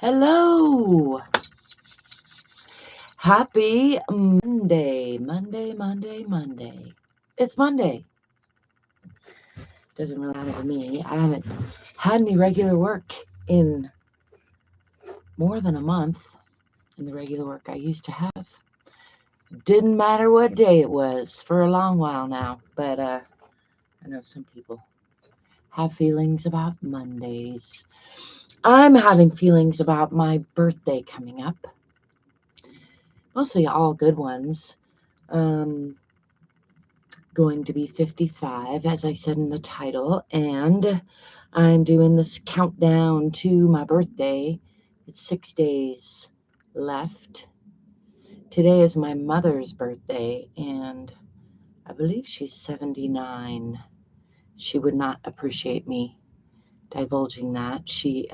Hello. Happy Monday. It's Monday. Doesn't really matter to me. I haven't had any regular work in more than a month. And the regular work I used to have didn't matter what day it was for a long while now. But I know some people have feelings about Mondays. I'm having feelings about my birthday coming up. Mostly all good ones. Going to be 55, as I said in the title, and I'm doing this countdown to my birthday. It's 6 days left. Today is my mother's birthday, and I believe she's 79. She would not appreciate me divulging that. She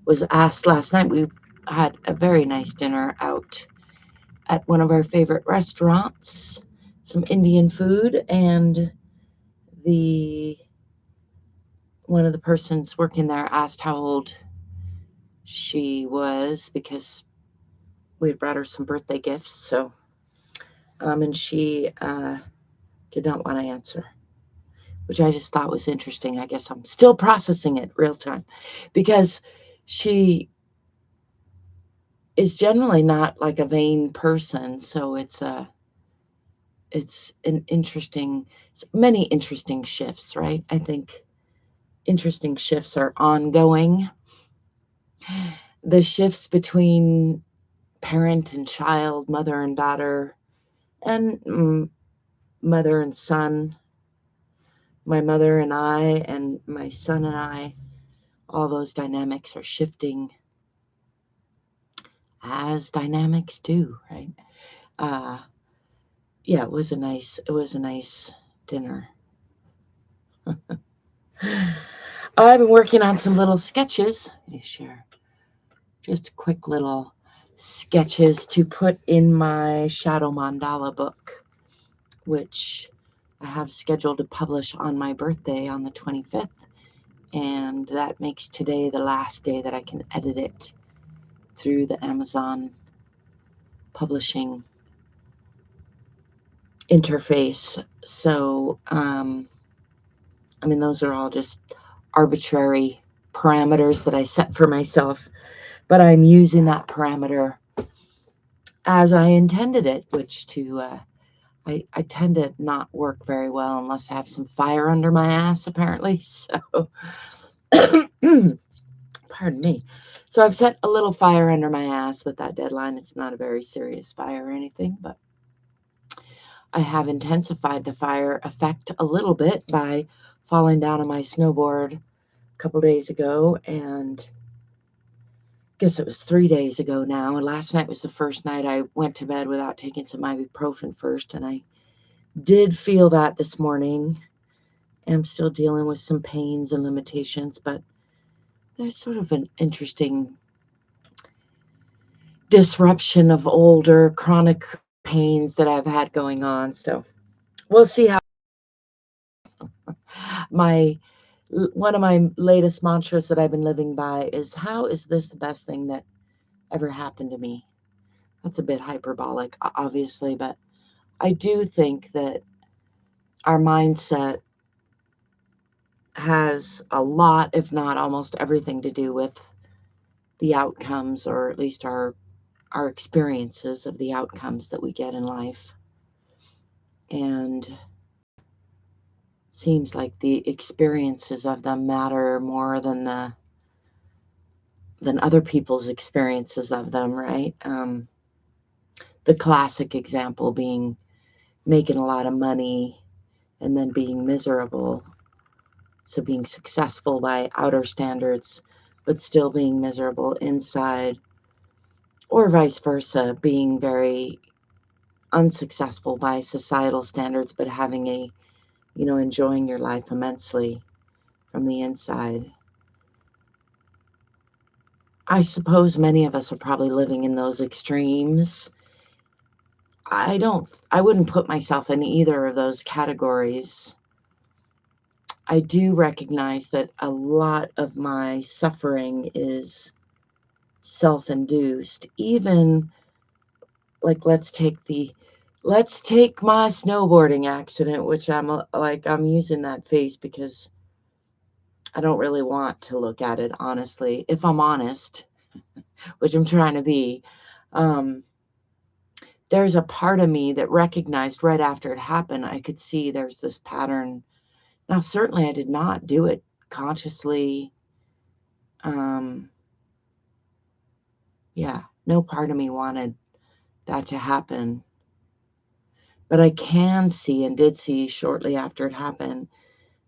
was asked last night. We had a very nice dinner out at one of our favorite restaurants, some Indian food, and one of the persons working there asked how old she was because we had brought her some birthday gifts. So, and she did not want to answer, which I just thought was interesting. I guess I'm still processing it real time because she is generally not like a vain person. So it's an interesting, many interesting shifts, right? I think interesting shifts are ongoing. The shifts between parent and child, mother and daughter, and mother and son, my mother and I, and my son and I, all those dynamics are shifting as dynamics do, right? Yeah, it was a nice dinner. I've been working on some little sketches. Let me share just quick little sketches to put in my shadow mandala book, which I have scheduled to publish on my birthday on the 25th, and that makes today the last day that I can edit it through the Amazon publishing interface. So, those are all just arbitrary parameters that I set for myself, but I'm using that parameter as I intended it, which I tend to not work very well unless I have some fire under my ass, apparently. So, pardon me. So I've set a little fire under my ass with that deadline. It's not a very serious fire or anything, but I have intensified the fire effect a little bit by falling down on my snowboard a couple days ago, and I guess it was 3 days ago now. And last night was the first night I went to bed without taking some ibuprofen first, and I did feel that this morning. I'm still dealing with some pains and limitations, but there's sort of an interesting disruption of older chronic pains that I've had going on. So we'll see how. One of my latest mantras that I've been living by is, how is this the best thing that ever happened to me? That's a bit hyperbolic, obviously, but I do think that our mindset has a lot, if not almost everything, to do with the outcomes, or at least our experiences of the outcomes that we get in life. And seems like the experiences of them matter more than other people's experiences of them, right? The classic example being making a lot of money and then being miserable. So being successful by outer standards, but still being miserable inside, or vice versa, being very unsuccessful by societal standards, but having enjoying your life immensely from the inside. I suppose many of us are probably living in those extremes. I wouldn't put myself in either of those categories. I do recognize that a lot of my suffering is self-induced. Even like, let's take my snowboarding accident, which I'm using that face because I don't really want to look at it, honestly, if I'm honest, which I'm trying to be. There's a part of me that recognized right after it happened, I could see there's this pattern. Now, certainly I did not do it consciously. Yeah, no part of me wanted that to happen. But I can see and did see shortly after it happened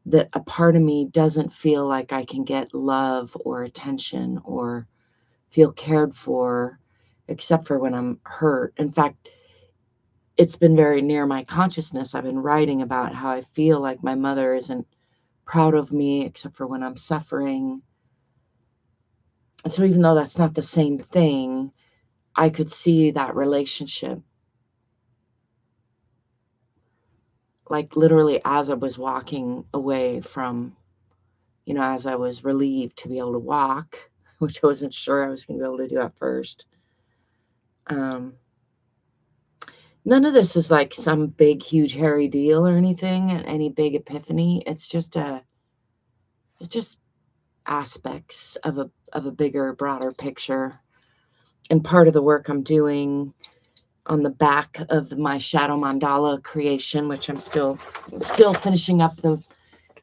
that a part of me doesn't feel like I can get love or attention or feel cared for, except for when I'm hurt. In fact, it's been very near my consciousness. I've been writing about how I feel like my mother isn't proud of me, except for when I'm suffering. And so even though that's not the same thing, I could see that relationship. Like literally as I was walking away from, as I was relieved to be able to walk, which I wasn't sure I was going to be able to do at first. None of this is like some big, huge, hairy deal or anything, any big epiphany. It's just aspects of a bigger, broader picture. And part of the work I'm doing on the back of my shadow mandala creation, which I'm still finishing up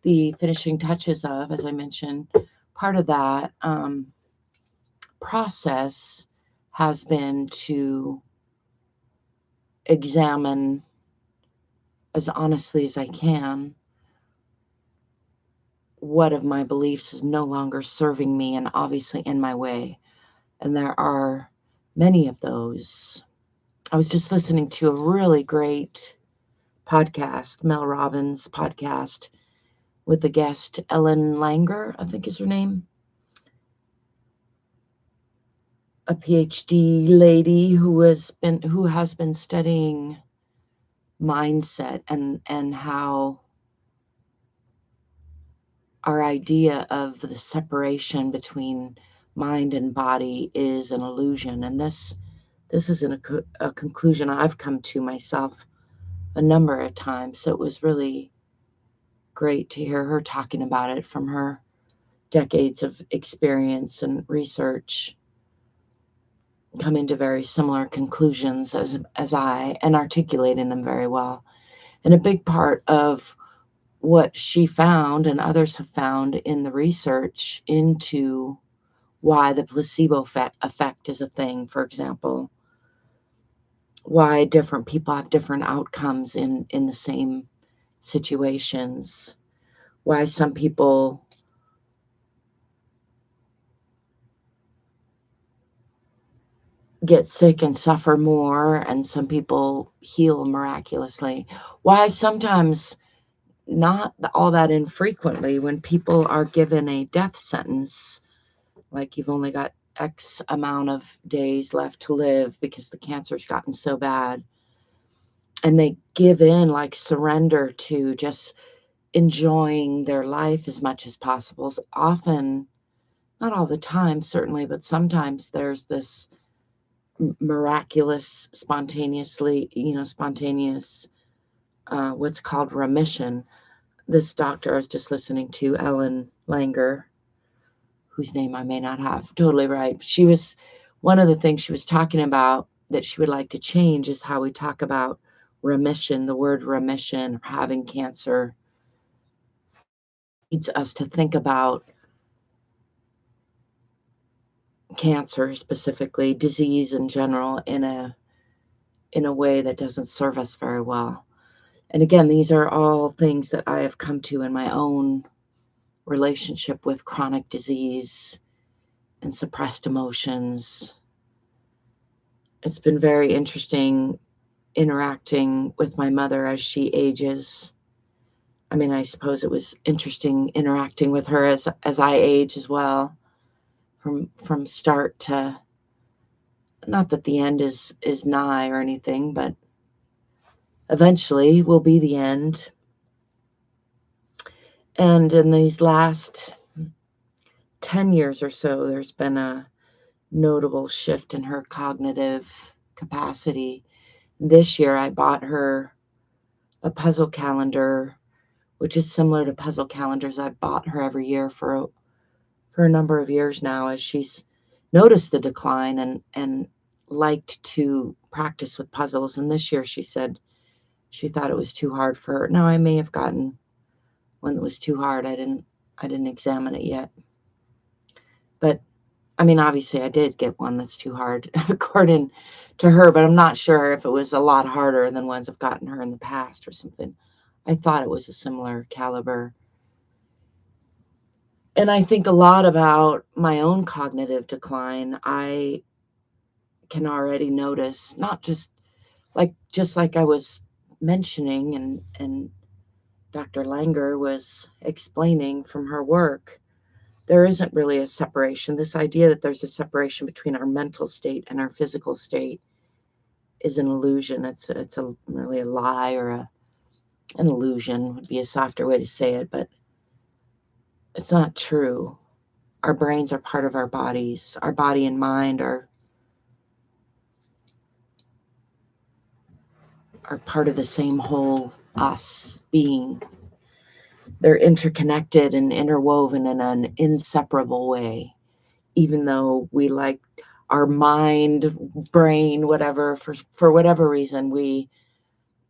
the finishing touches of, as I mentioned, part of that process has been to examine as honestly as I can what of my beliefs is no longer serving me and obviously in my way. And there are many of those. I was just listening to a really great podcast, Mel Robbins' podcast, with the guest Ellen Langer, I think is her name. A PhD lady who has been studying mindset and how our idea of the separation between mind and body is an illusion. And this isn't a conclusion I've come to myself a number of times. So it was really great to hear her talking about it from her decades of experience and research, coming to very similar conclusions as I, and articulating them very well. And a big part of what she found and others have found in the research into why the placebo effect is a thing, for example, why different people have different outcomes in the same situations, why some people get sick and suffer more and some people heal miraculously, why sometimes not all that infrequently when people are given a death sentence, like you've only got X amount of days left to live because the cancer's gotten so bad, and they give in, like surrender to just enjoying their life as much as possible. So often, not all the time, certainly, but sometimes there's this miraculous, spontaneous, what's called remission. This doctor I was just listening to, Ellen Langer, whose name I may not have totally right. One of the things she was talking about that she would like to change is how we talk about remission. The word remission, or having cancer, leads us to think about cancer specifically, disease in general, in a way that doesn't serve us very well. And again, these are all things that I have come to in my own relationship with chronic disease and suppressed emotions. It's been very interesting interacting with my mother as she ages. I mean, I suppose it was interesting interacting with her as I age as well, from start to, not that the end is nigh or anything, but eventually will be the end. And in these last 10 years or so, there's been a notable shift in her cognitive capacity. This year, I bought her a puzzle calendar, which is similar to puzzle calendars I've bought her every year for a number of years now, as she's noticed the decline and liked to practice with puzzles. And this year she said she thought it was too hard for her. Now, I may have gotten one that was too hard. I didn't examine it yet. But I mean, obviously I did get one that's too hard according to her, but I'm not sure if it was a lot harder than ones I've gotten her in the past or something. I thought it was a similar caliber. And I think a lot about my own cognitive decline. I can already notice, not just like I was mentioning, and Dr. Langer was explaining from her work, there isn't really a separation. This idea that there's a separation between our mental state and our physical state is an illusion. It's really a lie, or an illusion would be a softer way to say it, but it's not true. Our brains are part of our bodies. Our body and mind are part of the same whole us being. They're interconnected and interwoven in an inseparable way, even though we like our mind, brain, whatever, for whatever reason, we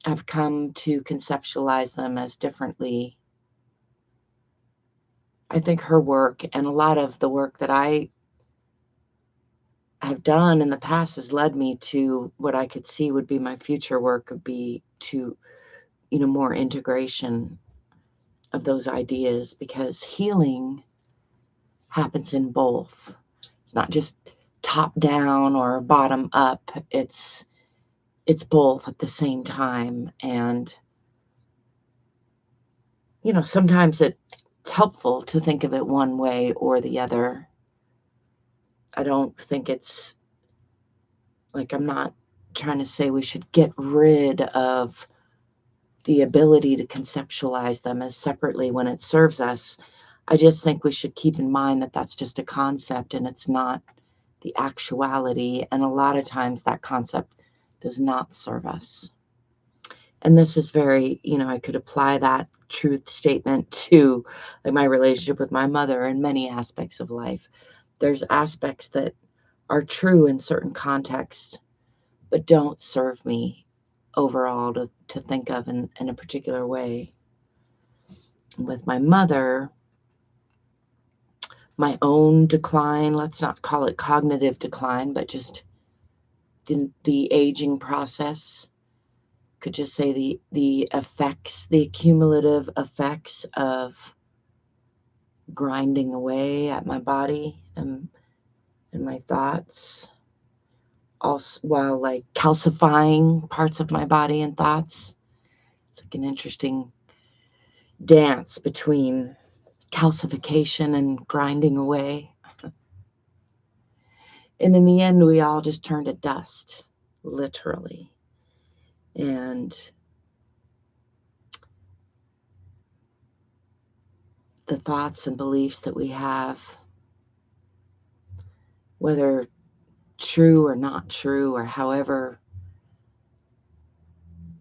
have come to conceptualize them as differently. I think her work and a lot of the work that I have done in the past has led me to what I could see would be my future work, would be to, more integration of those ideas, because healing happens in both. It's not just top down or bottom up. It's both at the same time. And sometimes it's helpful to think of it one way or the other. I don't think it's like, I'm not trying to say we should get rid of the ability to conceptualize them as separately when it serves us. I just think we should keep in mind that that's just a concept and it's not the actuality. And a lot of times that concept does not serve us. And this is very, I could apply that truth statement to like my relationship with my mother in many aspects of life. There's aspects that are true in certain contexts, but don't serve me overall to think of in a particular way. With my mother, my own decline, let's not call it cognitive decline, but just the aging process, could just say the effects, the cumulative effects of grinding away at my body and my thoughts, also while like calcifying parts of my body and thoughts. It's like an interesting dance between calcification and grinding away. And in the end, we all just turn to dust, literally. And the thoughts and beliefs that we have, whether true or not true, or however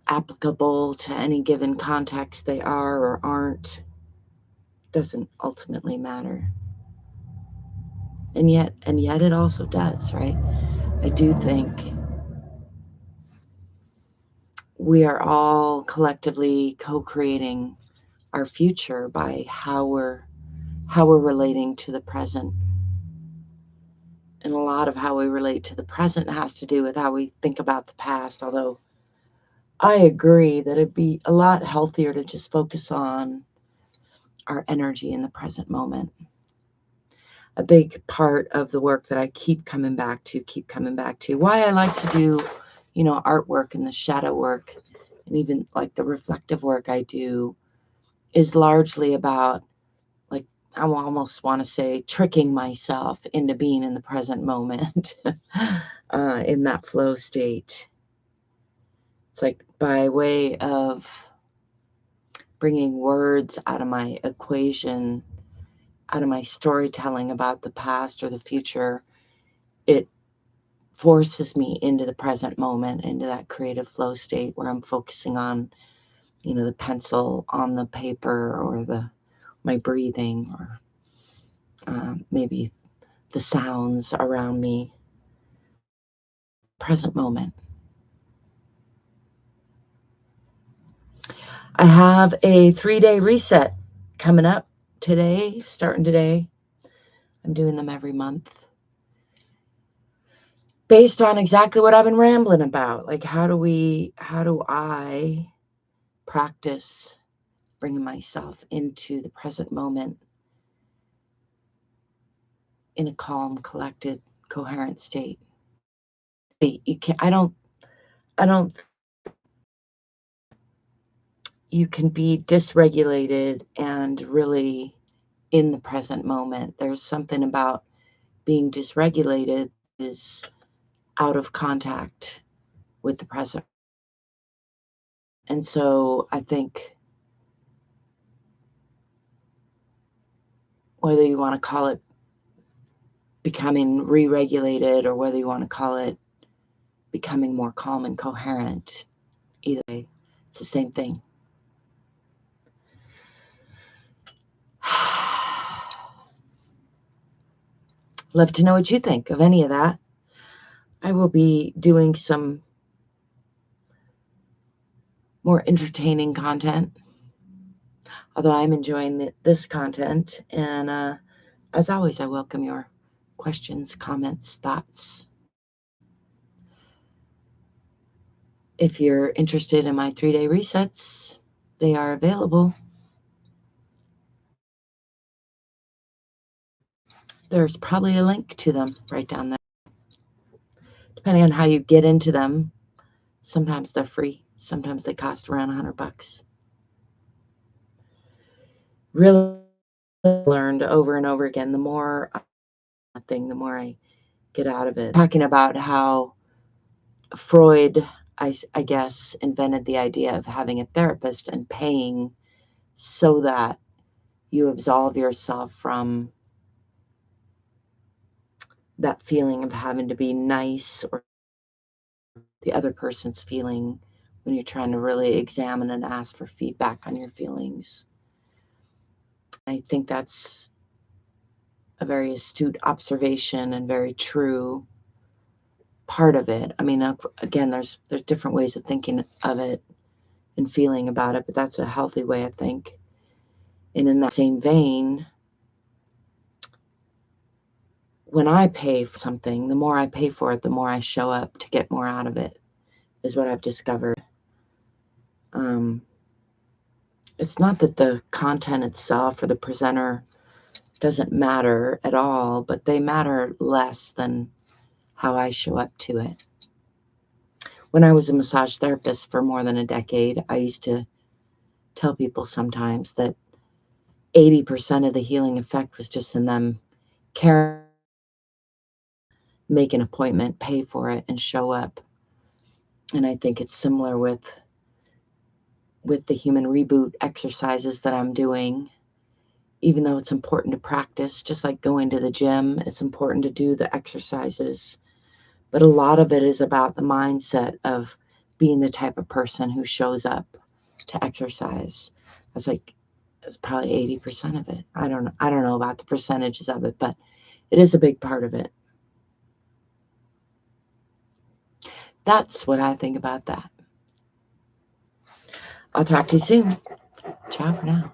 applicable to any given context they are or aren't, doesn't ultimately matter. And yet it also does, right? I do think we are all collectively co-creating our future by how we're relating to the present. And a lot of how we relate to the present has to do with how we think about the past, although I agree that it'd be a lot healthier to just focus on our energy in the present moment. A big part of the work that I keep coming back to, why I like to do, artwork and the shadow work, and even like the reflective work I do, is largely about, like, I almost want to say, tricking myself into being in the present moment, in that flow state. It's like by way of bringing words out of my equation, out of my storytelling about the past or the future, it forces me into the present moment, into that creative flow state where I'm focusing on, the pencil on the paper, or my breathing, or maybe the sounds around me. Present moment. I have a 3-day reset coming up today, starting today. I'm doing them every month, based on exactly what I've been rambling about. Like, how do I practice bringing myself into the present moment in a calm, collected, coherent state? You can be dysregulated and really in the present moment. There's something about being dysregulated is out of contact with the present. And so I think, whether you want to call it becoming re-regulated, or whether you want to call it becoming more calm and coherent, either way, it's the same thing. Love to know what you think of any of that. I will be doing some more entertaining content, although I'm enjoying this content. And as always, I welcome your questions, comments, thoughts. If you're interested in my 3-day resets, they are available. There's probably a link to them right down there. Depending on how you get into them, sometimes they're free, sometimes they cost around $100. Really learned over and over again, the more I get out of it. Talking about how Freud, I guess, invented the idea of having a therapist and paying so that you absolve yourself from that feeling of having to be nice, or the other person's feeling, when you're trying to really examine and ask for feedback on your feelings. I think that's a very astute observation and very true part of it. I mean, again, there's different ways of thinking of it and feeling about it, but that's a healthy way, I think. And in that same vein, when I pay for something, the more I pay for it, the more I show up to get more out of it, is what I've discovered. It's not that the content itself or the presenter doesn't matter at all, but they matter less than how I show up to it. When I was a massage therapist for more than a decade, I used to tell people sometimes that 80% of the healing effect was just in them caring, make an appointment, pay for it, and show up. And I think it's similar with the human reboot exercises that I'm doing. Even though it's important to practice, just like going to the gym, it's important to do the exercises. But a lot of it is about the mindset of being the type of person who shows up to exercise. It's probably 80% of it. I don't know about the percentages of it, but it is a big part of it. That's what I think about that. I'll talk to you soon. Ciao for now.